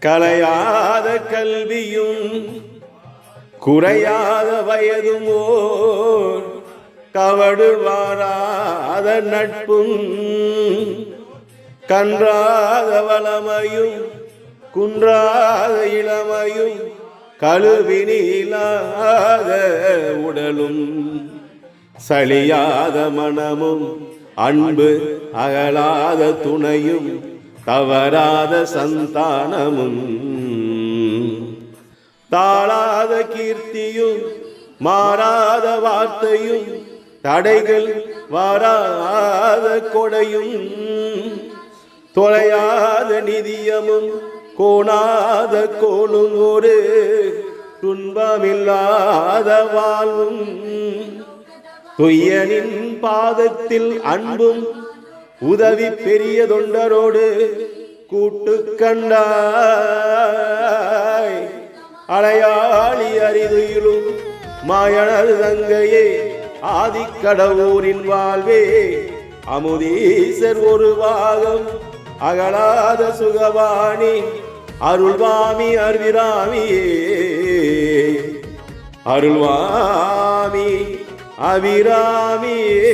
கலையாத கல்வியும் குறையாத வயதும் ஓர் கவடு வாராத நட்பும் கன்றாத வளமையும் குன்றாத இளமையும் கழுவினிலாத உடலும் சலியாத மனமும் அன்பு அகலாத துணையும் தவறாத சந்தானமும் தாழாத கீர்த்தியும் மாறாத வார்த்தையும் தடைகள் வாராத கொடையும் தொலையாத நிதியமும் கோணாத கோலும் ஒரு துன்பமில்லாத வாழ்வும் துய்யனின் பாதத்தில் அன்பும் உதவி பெரிய தொண்டரோடு கூட்டு கண்டாய் அலையாளி அரிதுயிலும் மாயனர் தங்கையே ஆதிக்கடவுரின் வாழ்வே அமுதீசர் ஒரு பாகம் அகலாத சுகவாணி அருள்வாமி அருவிராமியே அருள்வாமி அபிராமியே.